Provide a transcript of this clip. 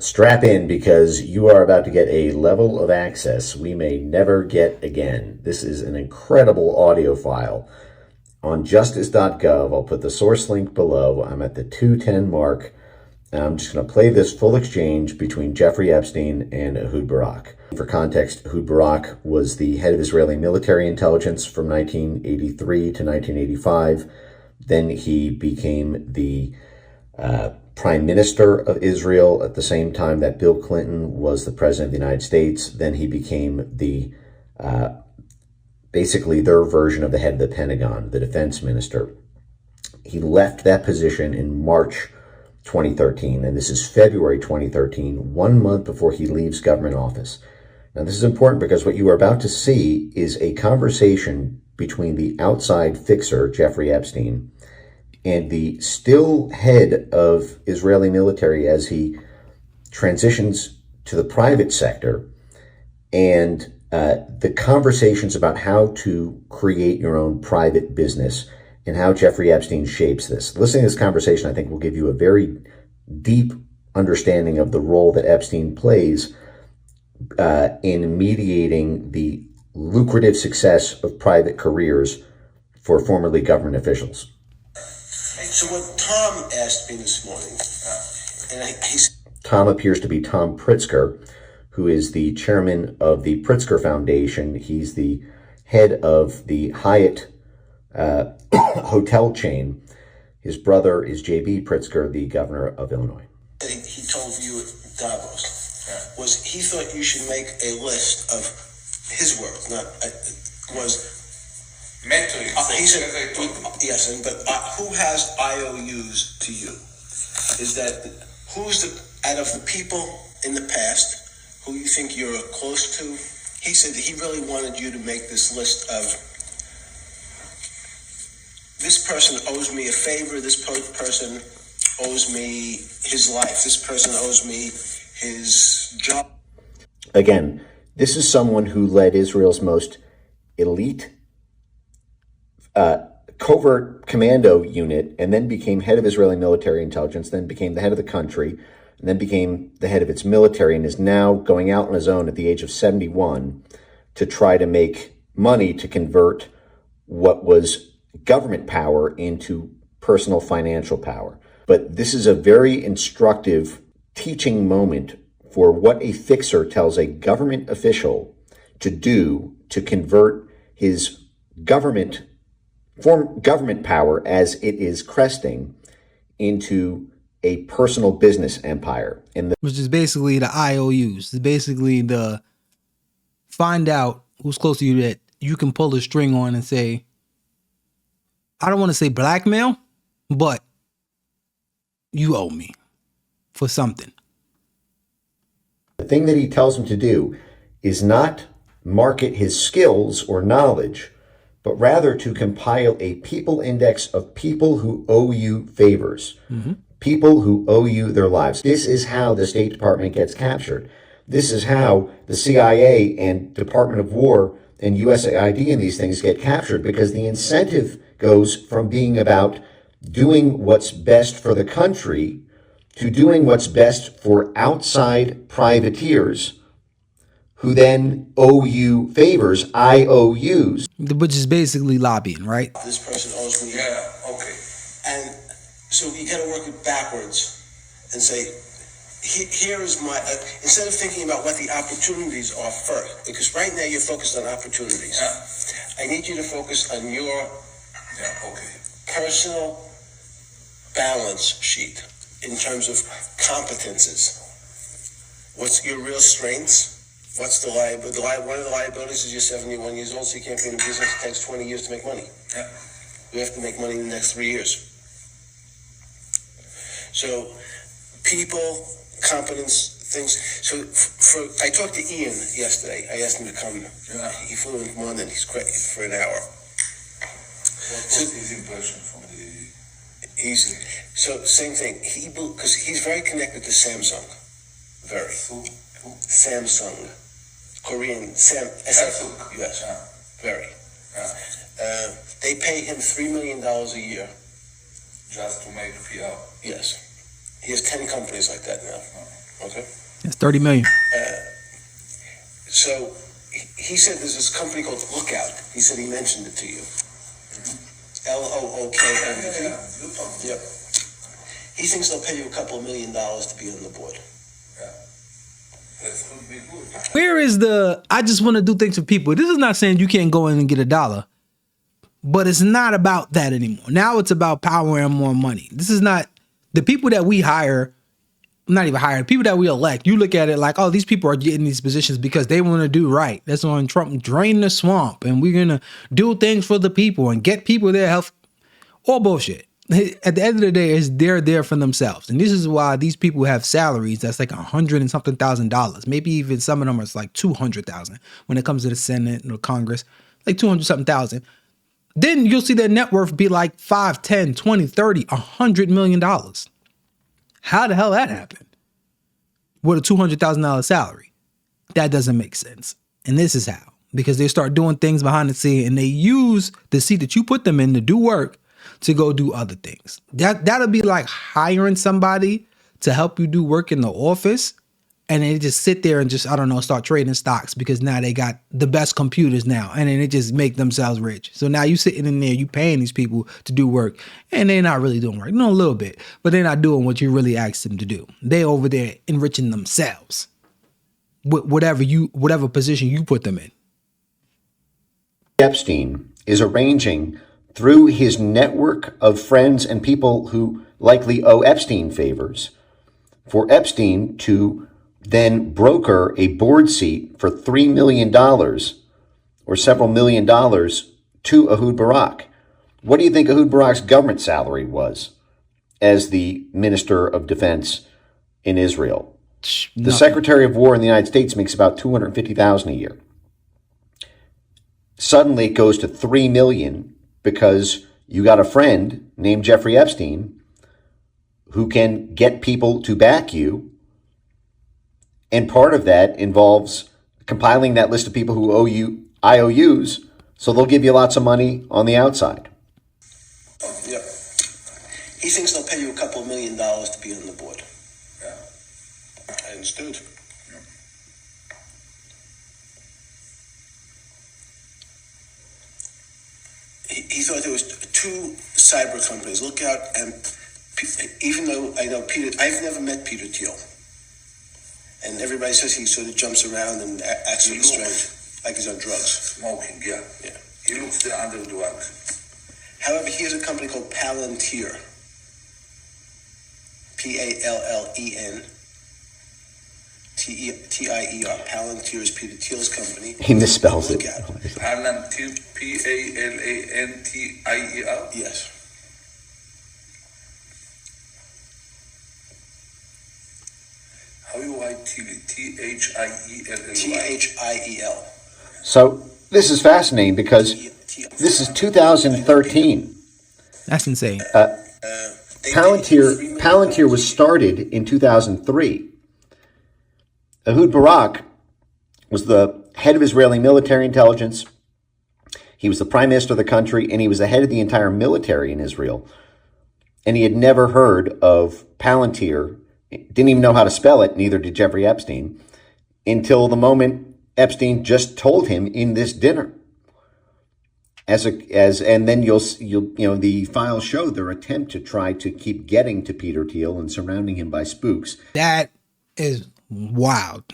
Strap in, because you are about to get a level of access we may never get again. This is an incredible audio file on justice.gov. I'll put the source link below. I'm at the 2:10 mark. And I'm just going to play this full exchange between Jeffrey Epstein and Ehud Barak. For context, Ehud Barak was the head of Israeli military intelligence from 1983 to 1985. Then he became the Prime Minister of Israel at the same time that Bill Clinton was the President of the United States. Then he became the basically their version of the head of the Pentagon, the defense minister. He left that position in March 2013, and this is February 2013, 1 month before he leaves government office. Now, this is important because what you are about to see is a conversation between the outside fixer, Jeffrey Epstein, and the still head of Israeli military as he transitions to the private sector, and the conversations about how to create your own private business and how Jeffrey Epstein shapes this. Listening to this conversation, I think, will give you a very deep understanding of the role that Epstein plays in mediating the lucrative success of private careers for formerly government officials. So what Tom asked me this morning, Tom appears to be Tom Pritzker, who is the chairman of the Pritzker Foundation. He's the head of the Hyatt hotel chain. His brother is J.B. Pritzker, the governor of Illinois. He told you at Davos was he thought you should make a list of his words, not was metrics. He said yes, but who has IOUs to you? Is that who's out of the people in the past who you think you're close to? He said that he really wanted you to make this list of, this person owes me a favor, this person owes me his life, this person owes me his job. Again, this is someone who led Israel's most elite covert commando unit, and then became head of Israeli military intelligence, then became the head of the country, and then became the head of its military, and is now going out on his own at the age of 71 to try to make money to convert what was government power into personal financial power. But this is a very instructive teaching moment for what a fixer tells a government official to do to convert his government power, as it is cresting, into a personal business empire. Which is basically the IOUs. It's basically the find out who's close to you that you can pull a string on and say, I don't want to say blackmail, but you owe me for something. The thing that he tells him to do is not market his skills or knowledge, but rather to compile a people index of people who owe you favors, people who owe you their lives. This is how the State Department gets captured. This is how the CIA and Department of War and USAID and these things get captured, because the incentive goes from being about doing what's best for the country to doing what's best for outside privateers who then owe you favors, IOUs. Which is basically lobbying, right? This person owes me. Yeah, okay. And so you got to work it backwards and say, here is my, instead of thinking about what the opportunities are first, because right now you're focused on opportunities. Yeah. I need you to focus on your Okay. personal balance sheet in terms of competences. What's your real strengths? What's the liability? One of the liabilities is you're 71 years old, so you can't be in a business. It takes 20 years to make money. Yeah. You have to make money in the next 3 years. So, people, competence, things. So, I talked to Ian yesterday. I asked him to come. Yeah. He flew in from London. He's great for an hour. What was his impression from the... So, same thing. Because he's very connected to Samsung. Very. Who? Samsung. Korean. Samsung. Yes. Yeah. Very. Yeah. They pay him $3 million a year. Just to make PR. Yes. He has 10 companies like that now. Okay. That's 30 million. So he said there's this company called Lookout. He said he mentioned it to you. LOOKOUT. Yep. He thinks they'll pay you $2 million to be on the board. That would be good. Where is I just want to do things for people. This is not saying you can't go in and get $1, but it's not about that anymore. Now it's about power and more money. This is not the people that we hire, not even hire, people that we elect. You look at it like, oh, these people are getting these positions because they want to do right. That's on Trump, drain the swamp, and we're going to do things for the people and get people their health. All bullshit. At the end of the day, they're there for themselves. And this is why these people have salaries that's like $100 and something thousand. Maybe even some of them are like 200,000 when it comes to the Senate or Congress, like 200 something thousand. Then you'll see their net worth be like 5, 10, 20, 30, $100 million. How the hell that happened? With a $200,000 salary. That doesn't make sense. And this is how. Because they start doing things behind the scene and they use the seat that you put them in to do work to go do other things. That'll be like hiring somebody to help you do work in the office and they just sit there and just, I don't know, start trading stocks because now they got the best computers now and then it just make themselves rich. So now you sitting in there, you paying these people to do work and they're not really doing work. No, a little bit, but they're not doing what you really asked them to do. They over there enriching themselves with whatever position you put them in. Epstein is arranging through his network of friends and people who likely owe Epstein favors for Epstein to then broker a board seat for $3 million or several $1 million to Ehud Barak. What do you think Ehud Barak's government salary was as the Minister of Defense in Israel? The Secretary of War in the United States makes about $250,000 a year. Suddenly it goes to $3 million because you got a friend named Jeffrey Epstein who can get people to back you. And part of that involves compiling that list of people who owe you IOUs, so they'll give you lots of money on the outside. Yep. He thinks they'll pay you $2 million to be on the board. Yeah. I understood. He thought there was two cyber companies, Lookout and, even though I know Peter, I've never met Peter Thiel. And everybody says he sort of jumps around and acts sort of strange, like he's on drugs. Smoking, yeah. Yeah. He looks there under drugs. However, he has a company called Palantir. Pallen. Tier. Palantir is Peter Thiel's company. He misspells it. Palantir, Palantir? Yes. How you write Thiel? Thiel. So this is fascinating because this is 2013. That's insane. Palantir was started in 2003. Ehud Barak was the head of Israeli military intelligence. He was the prime minister of the country, and he was the head of the entire military in Israel. And he had never heard of Palantir, didn't even know how to spell it, neither did Jeffrey Epstein, until the moment Epstein just told him in this dinner. And then you'll the files show their attempt to try to keep getting to Peter Thiel and surrounding him by spooks. That is wild.